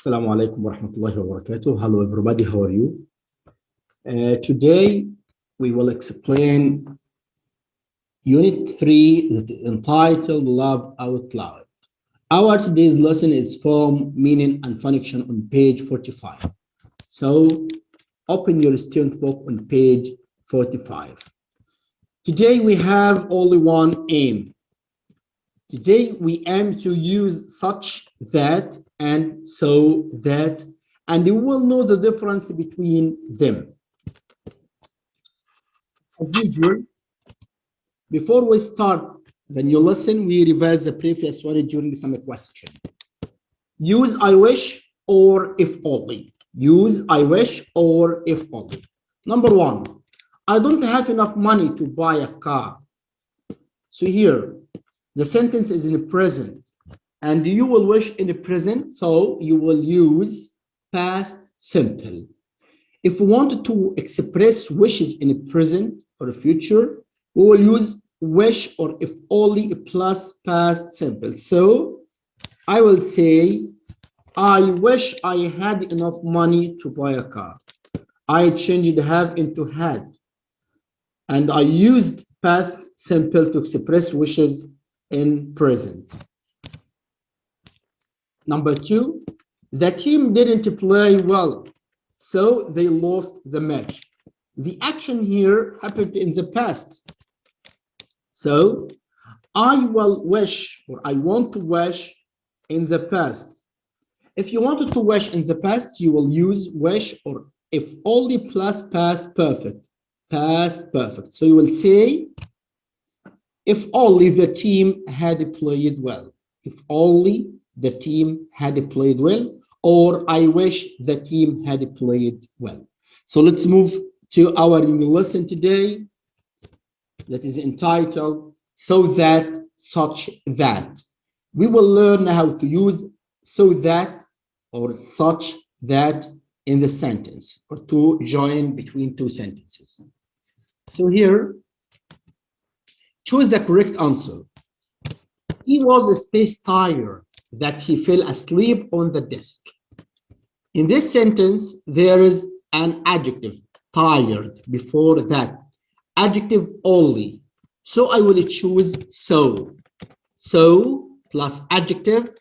Assalamu alaikum wa rahmatullahi wa barakatuh. Hello everybody, how are you? Today we will explain Unit 3 that is entitled Love Out Loud. Our today's lesson is form, meaning and function on page 45. So open your student book on page 45. Today we have only one aim. Today we aim to use such, that, and so, that, and you will know the difference between them. As usual, before we start the new lesson, we revise the previous one during some question. Use I wish or if only. Use I wish or if only. Number one, I don't have enough money to buy a car. So here, the sentence is in the present, and you will wish in the present, so you will use past simple. If we wanted to express wishes in the present or the future, we will use wish or if only plus past simple. So I will say, I wish I had enough money to buy a car. I changed have into had, and I used past simple to express wishes in present. Number two, the team didn't play well, so they lost the match. The action here happened in the past. So I will wish, or I want to wish in the past. If you wanted to wish in the past, you will use wish or if only plus past perfect. Past perfect. So you will say, if only the team had played well. If only the team had played well, or I wish the team had played well. So let's move to our new lesson today that is entitled So That, Such That. We will learn how to use so that or such that in the sentence, or to join between two sentences. So here, choose the correct answer. He was a space tired that he fell asleep on the desk. In this sentence, there is an adjective, tired, before that. Adjective only. So I will choose so. So plus adjective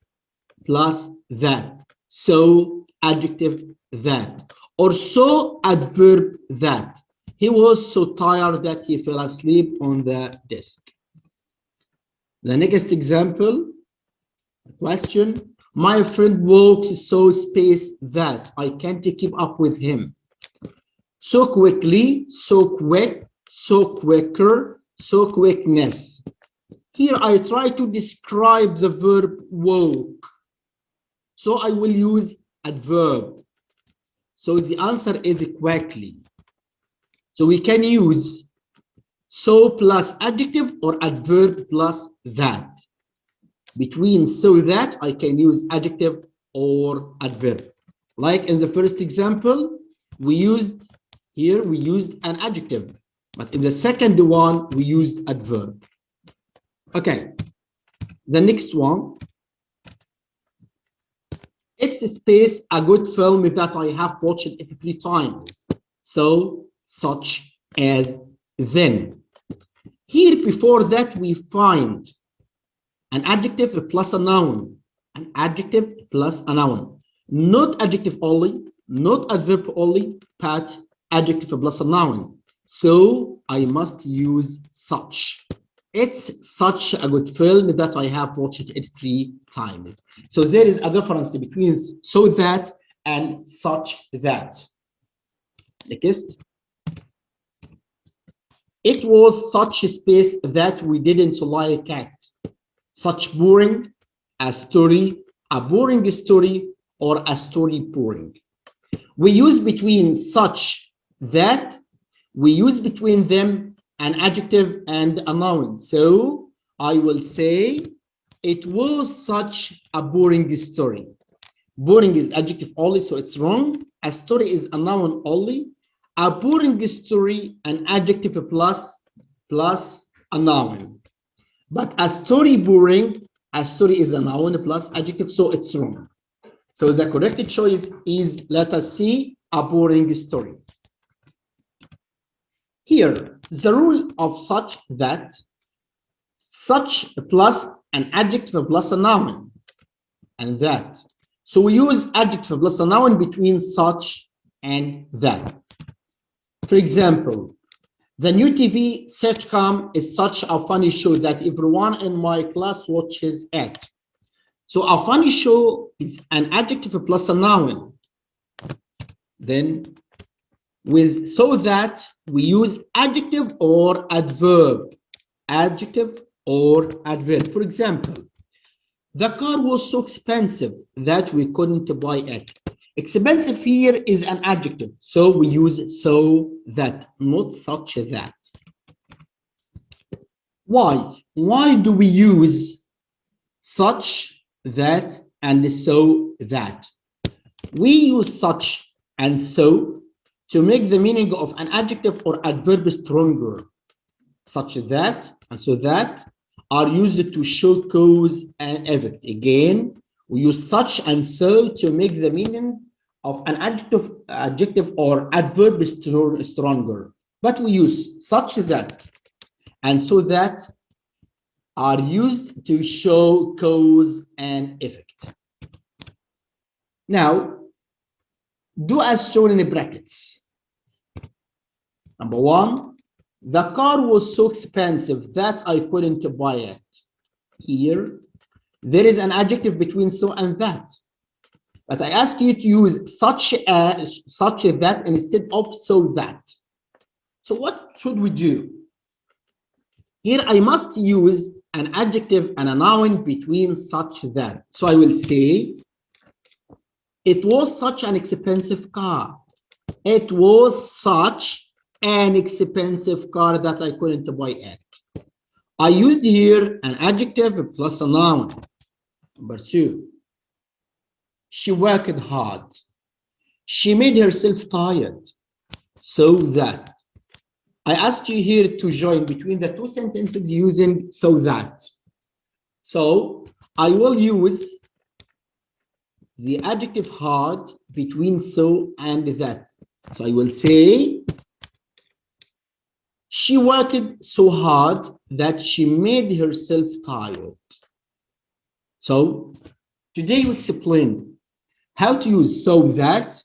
plus that. So adjective that. Or so adverb that. He was so tired that he fell asleep on the desk. The next example, question, my friend walks so fast that I can't keep up with him. So quickly, so quick, so quicker, so quickness. Here I try to describe the verb walk. So I will use adverb. So the answer is quickly. So we can use so plus adjective or adverb plus that. Between so that, I can use adjective or adverb. Like in the first example, we used an adjective, but in the second one, we used adverb. Okay, the next one. It's a space, a good film that I have watched it 3 times. So, such as, then. Here, before that, we find an adjective plus a noun. An adjective plus a noun. Not adjective only, not adverb only, but adjective plus a noun. So I must use such. It's such a good film that I have watched it 3 times. So there is a difference between so that and such that. Next. It was such a space that we didn't like it. Such boring, a story, a boring story, or a story boring. We use between such, that, we use between them an adjective and a noun. So I will say, it was such a boring story. Boring is adjective only, so it's wrong. A story is a noun only. A boring story, an adjective plus a noun. But a story boring, a story is a noun plus adjective, so it's wrong. So the correct choice is letter C, a boring story. Here, the rule of such that, such plus an adjective plus a noun, and that. So we use adjective plus a noun between such and that. For example, the new TV sitcom is such a funny show that everyone in my class watches it. So a funny show is an adjective plus a noun. Then with so that, we use adjective or adverb. Adjective or adverb. For example, the car was so expensive that we couldn't buy it. Expensive here is an adjective, so we use so that, not such that. Why? Why do we use such, that, and so that? We use such and so to make the meaning of an adjective or adverb stronger. Such that and so that are used to show cause and effect. Again, we use such and so to make the meaning of an adjective or adverb stronger. But we use such that and so that are used to show cause and effect. Now, do as shown in the brackets. Number one, the car was so expensive that I couldn't buy it. Here, there is an adjective between so and that. But I ask you to use such that instead of so that. So what should we do? Here I must use an adjective and a noun between such that. So I will say, it was such an expensive car. It was such an expensive car that I couldn't buy it. I used here an adjective plus a noun. Number two, she worked hard. She made herself tired. So that. I ask you here to join between the two sentences using so that. So I will use the adjective hard between so and that. So I will say, she worked so hard that she made herself tired. So today we explained how to use so that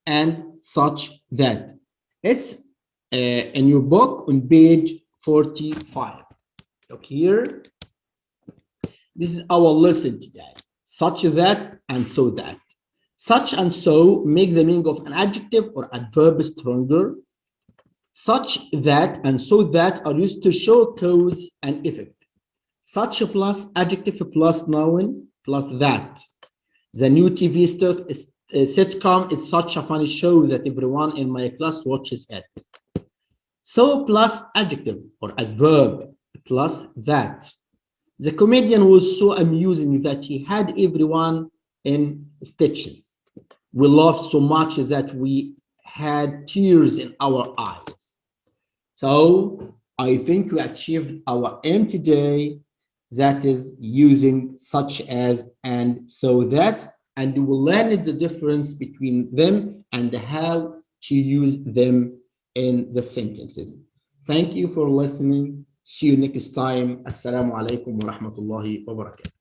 and such that. It's in your book on page 45. Look here. This is our lesson today. Such that and so that. Such and so make the meaning of an adjective or adverb stronger. Such that and so that are used to show cause and effect. Such plus adjective plus noun plus that. The new TV sitcom is such a funny show that everyone in my class watches it. So plus adjective or adverb plus that. The comedian was so amusing that he had everyone in stitches. We laughed so much that we had tears in our eyes. So I think we achieved our aim today, that is using such as and so that, and we will learn the difference between them and how to use them in the sentences. Thank you for listening. See you next time. Assalamu alaikum wa rahmatullahi wa barakatuh.